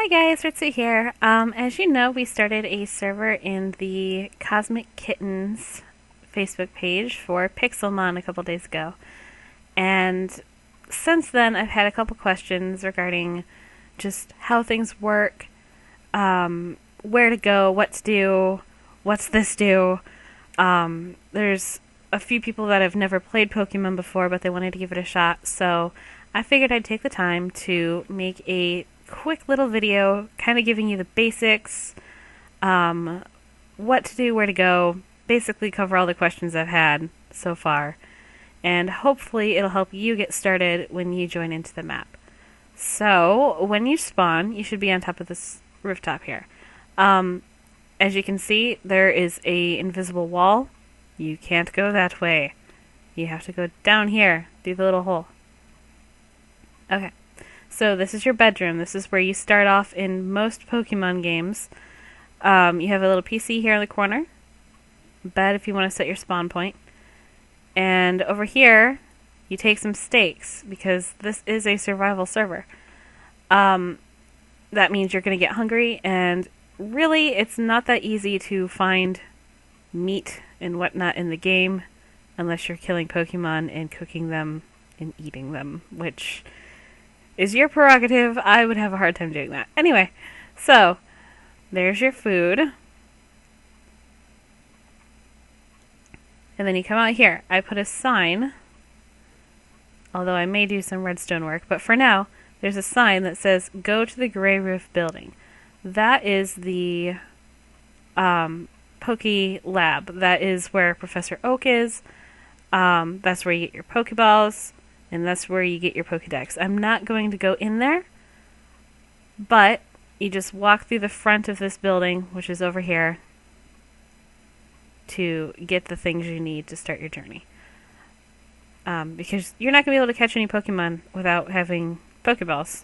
Hi guys, Ritsu here. As you know, we started a server in the Cosmic Kittens Facebook page for Pixelmon a couple days ago. And since then, I've had a couple questions regarding just how things work, where to go, what to do, what's this do. There's a few people that have never played Pokemon before, but they wanted to give it a shot, so I figured I'd take the time to make a quick little video kind of giving you the basics, what to do, where to go, basically cover all the questions I've had so far, and hopefully it'll help you get started when you join into the map. So when you spawn, you should be on top of this rooftop here. As you can see, there is a invisible wall. You can't go that way. You have to go down here through the little hole. Okay. So this is your bedroom. This is where you start off in most Pokemon games. You have a little PC here in the corner. Bed if you want to set your spawn point. And over here, you take some stakes because this is a survival server. That means you're going to get hungry, and really it's not that easy to find meat and whatnot in the game unless you're killing Pokemon and cooking them and eating them, which is your prerogative. I would have a hard time doing that. Anyway, so there's your food. And then you come out here. I put a sign, although I may do some redstone work, but for now, there's a sign that says, go to the gray roof building. That is the Poke Lab. That is where Professor Oak is. That's where you get your Pokeballs. And that's where you get your Pokedex. I'm not going to go in there, but you just walk through the front of this building, which is over here, to get the things you need to start your journey. Because you're not going to be able to catch any Pokemon without having Pokeballs.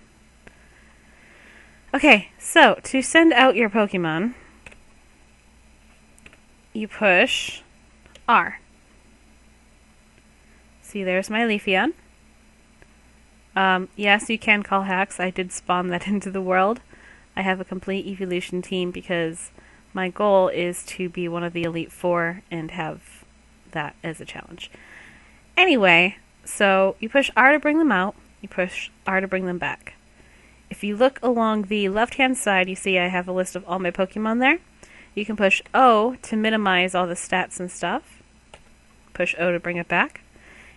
Okay, so to send out your Pokemon, you push R. See, there's my Leafeon. Yes, you can call hacks. I did spawn that into the world. I have a complete evolution team because my goal is to be one of the Elite Four and have that as a challenge. Anyway, so you push R to bring them out, you push R to bring them back. If you look along the left-hand side, you see I have a list of all my Pokemon there. You can push O to minimize all the stats and stuff. Push O to bring it back.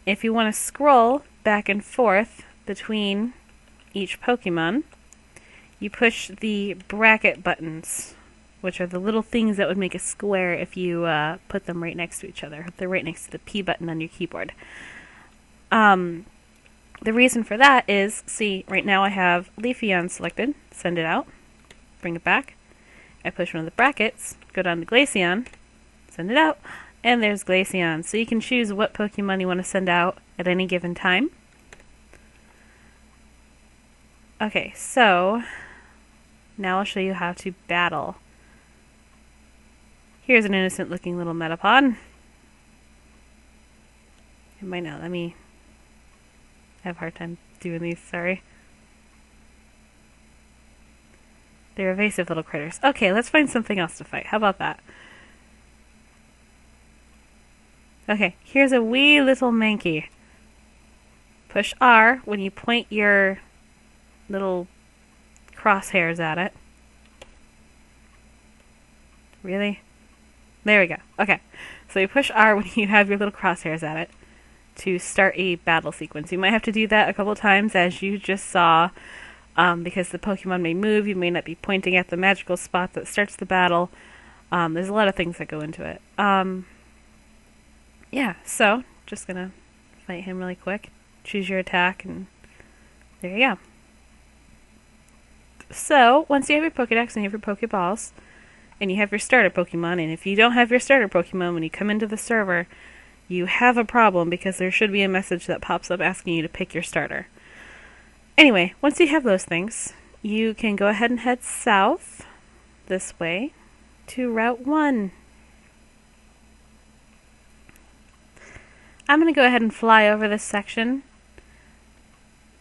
If you want to scroll back and forth between each Pokemon, you push the bracket buttons, which are the little things that would make a square if you put them right next to each other. They're right next to the P button on your keyboard. The reason for that is, see, right now I have Leafeon selected. Send it out. Bring it back. I push one of the brackets, go down to Glaceon, send it out, and there's Glaceon. So you can choose what Pokemon you want to send out at any given time. Okay, so now I'll show you how to battle. Here's an innocent looking little Metapod. It might not let me. I have a hard time doing these, sorry. They're evasive little critters. Okay, let's find something else to fight. How about that? Okay, here's a wee little Mankey. Push R when you point your little crosshairs at it. Really? There we go. Okay. So you push R when you have your little crosshairs at it to start a battle sequence. You might have to do that a couple times, as you just saw, because the Pokemon may move. You may not be pointing at the magical spot that starts the battle. There's a lot of things that go into it. Yeah, so just gonna fight him really quick. Choose your attack, and there you go. So, once you have your Pokedex and you have your Pokeballs, and you have your starter Pokemon, and if you don't have your starter Pokemon when you come into the server, you have a problem because there should be a message that pops up asking you to pick your starter. Anyway, once you have those things, you can go ahead and head south this way to Route 1. I'm going to go ahead and fly over this section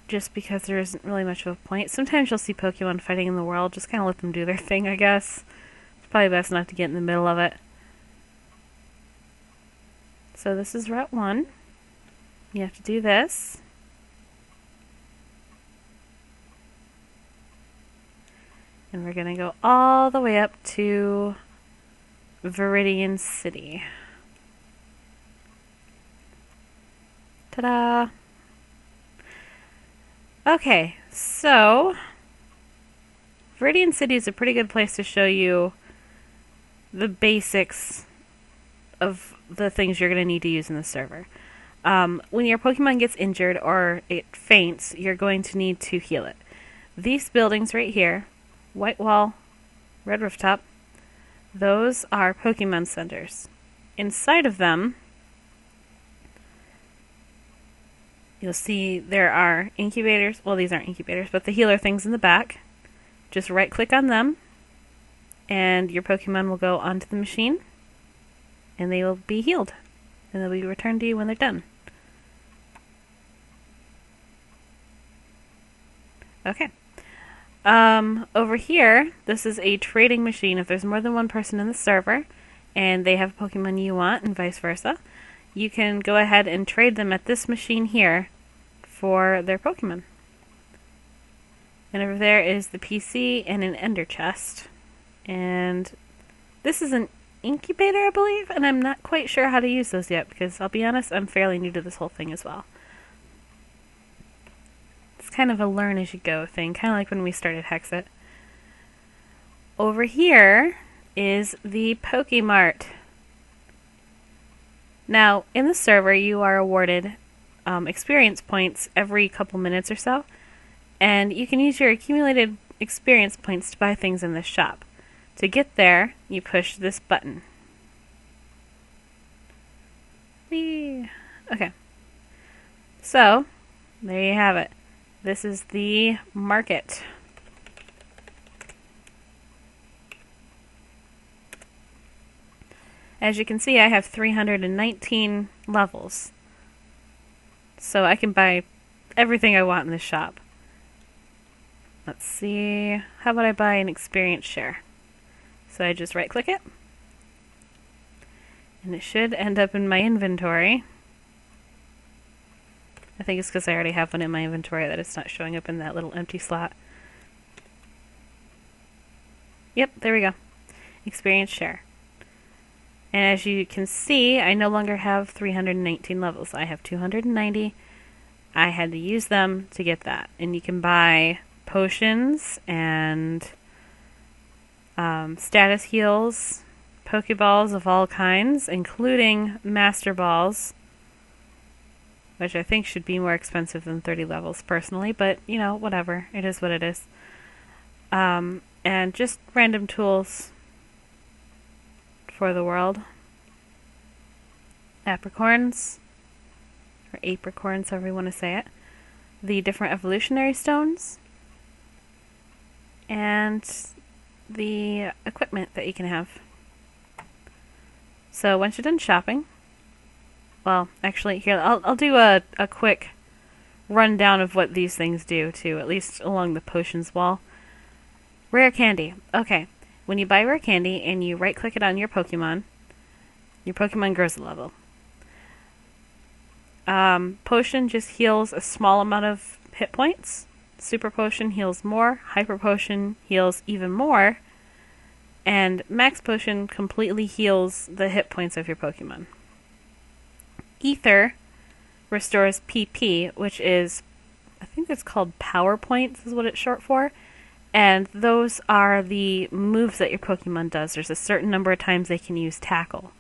just because there isn't really much of a point. Sometimes you'll see Pokemon fighting in the world, just kind of let them do their thing, I guess. It's probably best not to get in the middle of it. So this is Route 1. You have to do this. And we're going to go all the way up to Viridian City. Ta-da! Okay, so Viridian City is a pretty good place to show you the basics of the things you're going to need to use in the server. When your Pokemon gets injured or it faints, you're going to need to heal it. These buildings right here, white wall, red rooftop, those are Pokemon centers. Inside of them, you'll see there are incubators. Well, these aren't incubators, but the healer things in the back. Just right click on them, and your Pokemon will go onto the machine, and they will be healed. And they'll be returned to you when they're done. Okay. Over here, this is a trading machine. If there's more than one person in the server, and they have a Pokemon you want, and vice versa, you can go ahead and trade them at this machine here for their Pokemon. And over there is the PC and an Ender chest. And this is an incubator, I believe, and I'm not quite sure how to use those yet, because I'll be honest, I'm fairly new to this whole thing as well. It's kind of a learn as you go thing, kind of like when we started Hexit. Over here is the Pokemart. Now, in the server, you are awarded experience points every couple minutes or so, and you can use your accumulated experience points to buy things in this shop. To get there, you push this button. Whee! Okay. So, there you have it. This is the market. As you can see, I have 319 levels. So I can buy everything I want in this shop. Let's see. How about I buy an experience share? So I just right click it. And it should end up in my inventory. I think it's because I already have one in my inventory that it's not showing up in that little empty slot. Yep, there we go. Experience share. And as you can see, I no longer have 319 levels. I have 290. I had to use them to get that. And you can buy potions and status heals, Pokeballs of all kinds, including Master Balls, which I think should be more expensive than 30 levels personally, but, you know, whatever. It is what it is. And just random tools for the world. Apricorns, or apricorns, however you want to say it. The different evolutionary stones, and the equipment that you can have. So once you're done shopping, well, actually, here, I'll do a quick rundown of what these things do, too, at least along the potions wall. Rare candy. Okay, when you buy rare candy and you right-click it on your Pokemon grows a level. Potion just heals a small amount of hit points. Super Potion heals more. Hyper Potion heals even more. And Max Potion completely heals the hit points of your Pokemon. Ether restores PP, which is, I think it's called Power Points is what it's short for. And those are the moves that your Pokemon does. There's a certain number of times they can use Tackle.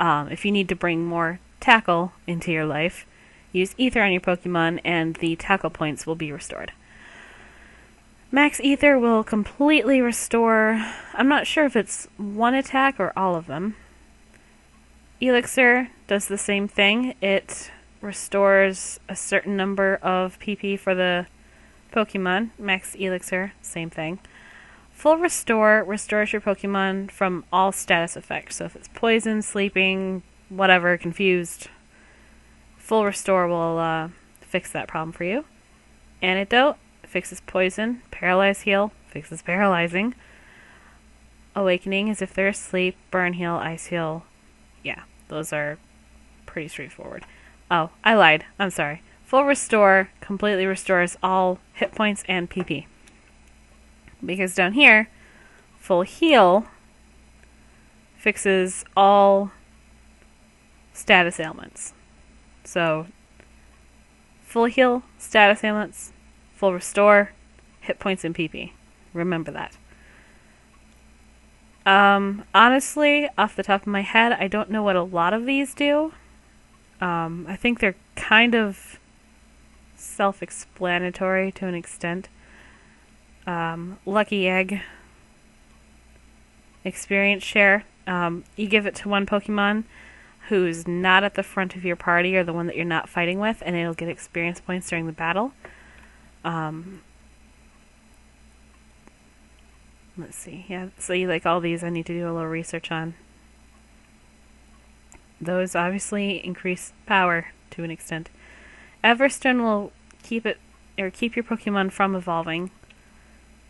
If you need to bring more Tackle into your life, use Ether on your Pokemon and the Tackle points will be restored. Max Ether will completely restore, I'm not sure if it's one attack or all of them. Elixir does the same thing. It restores a certain number of PP for the Pokemon. Max Elixir, same thing. Full Restore restores your Pokemon from all status effects. So if it's poison, sleeping, whatever, confused, Full Restore will fix that problem for you. Antidote fixes poison. Paralyze heal fixes paralyzing. Awakening is if they're asleep. Burn heal, ice heal. Yeah, those are pretty straightforward. Oh, I lied. I'm sorry. Full restore completely restores all hit points and PP. Because down here, full heal fixes all status ailments. So, full heal, status ailments, full restore, hit points and PP. Remember that. Honestly, off the top of my head, I don't know what a lot of these do. I think they're kind of self-explanatory to an extent. Lucky Egg. Experience share. You give it to one Pokemon who's not at the front of your party or the one that you're not fighting with, and it'll get experience points during the battle. Let's see. Yeah, so you like all these I need to do a little research on. Those obviously increase power to an extent. Everstone will keep your Pokemon from evolving.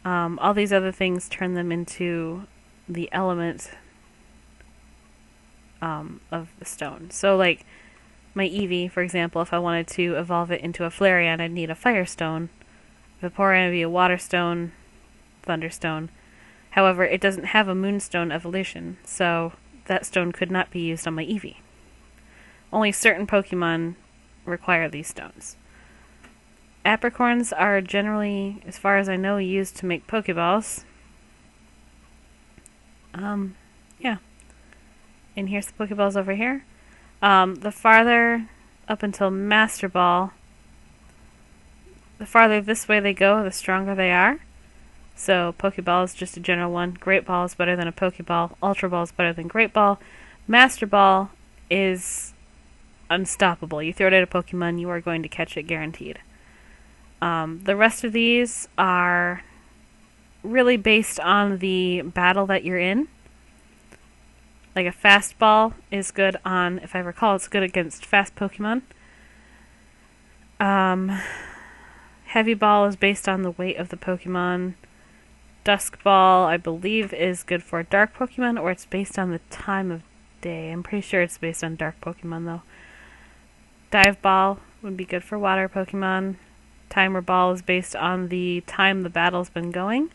All these other things turn them into the element of the stone. So like my Eevee, for example, if I wanted to evolve it into a Flareon, I'd need a Firestone. Vaporeon would be a Waterstone, Thunderstone. However, it doesn't have a Moonstone evolution, so that stone could not be used on my Eevee. Only certain Pokemon require these stones. Apricorns are generally, as far as I know, used to make Pokeballs. Yeah. And here's the Pokeballs over here. The farther up until Master Ball, the farther this way they go, the stronger they are. So Pokeball is just a general one. Great Ball is better than a Pokeball. Ultra Ball is better than Great Ball. Master Ball is unstoppable. You throw it at a Pokemon, you are going to catch it guaranteed. The rest of these are really based on the battle that you're in. Like a Fast Ball is good on, if I recall, it's good against fast Pokemon. Heavy Ball is based on the weight of the Pokemon. Dusk Ball, I believe, is good for dark Pokemon, or it's based on the time of day. I'm pretty sure it's based on dark Pokemon, though. Dive Ball would be good for water Pokemon. Timer Ball is based on the time the battle's been going.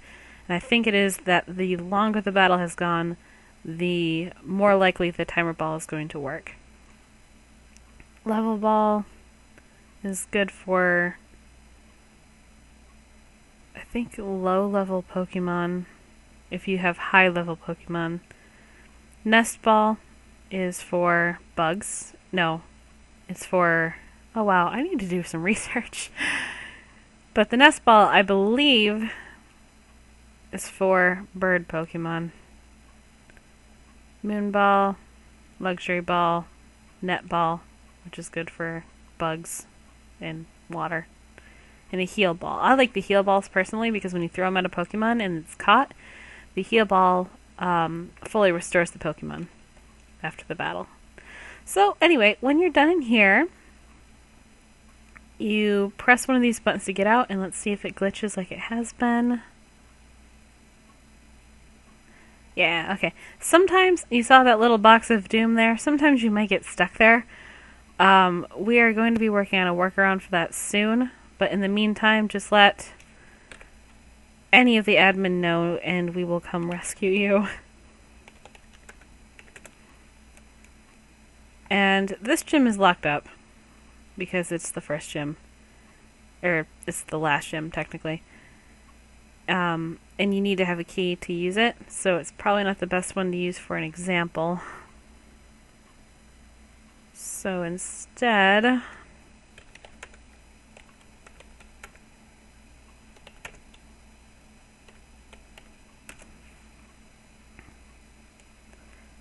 And I think it is that the longer the battle has gone, the more likely the Timer Ball is going to work. Level Ball is good for, I think, low-level Pokemon if you have high-level Pokemon. Nest Ball is for bugs. No, it's for... Oh wow, I need to do some research. But the Nest Ball, I believe, is for bird Pokemon. Moon Ball, Luxury Ball, Net Ball, which is good for bugs and water. And a Heal Ball. I like the Heal Balls personally because when you throw them at a Pokemon and it's caught, the Heal Ball fully restores the Pokemon after the battle. So anyway, when you're done in here, you press one of these buttons to get out, and let's see if it glitches like it has been. Yeah, okay. Sometimes, you saw that little box of doom there, sometimes you might get stuck there. We are going to be working on a workaround for that soon, but in the meantime, just let any of the admin know, and we will come rescue you. And this gym is locked up, because it's the first gym. Or, it's the last gym, technically. And you need to have a key to use it, so it's probably not the best one to use for an example. So instead...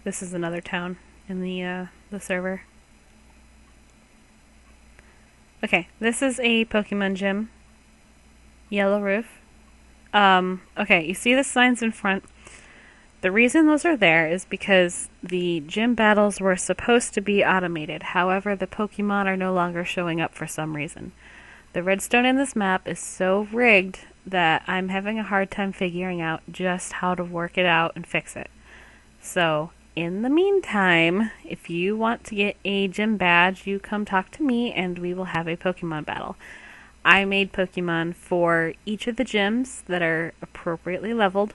This is another town in the server. Okay, this is a Pokemon gym. Yellow roof. Okay, you see the signs in front. The reason those are there is because the gym battles were supposed to be automated. However, the Pokemon are no longer showing up for some reason. The redstone in this map is so rigged that I'm having a hard time figuring out just how to work it out and fix it. So, in the meantime, if you want to get a gym badge, you come talk to me and we will have a Pokemon battle. I made Pokemon for each of the gyms that are appropriately leveled.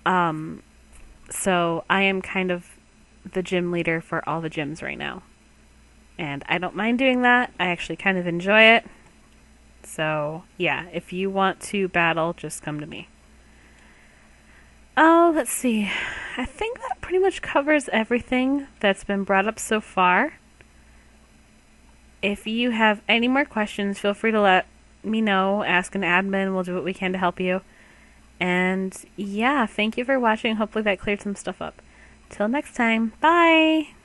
So I am kind of the gym leader for all the gyms right now. And I don't mind doing that. I actually kind of enjoy it. So, yeah, if you want to battle, just come to me. Oh, let's see. I think that pretty much covers everything that's been brought up so far. If you have any more questions, feel free to let me know. Ask an admin. We'll do what we can to help you. And yeah, thank you for watching. Hopefully that cleared some stuff up. Till next time. Bye!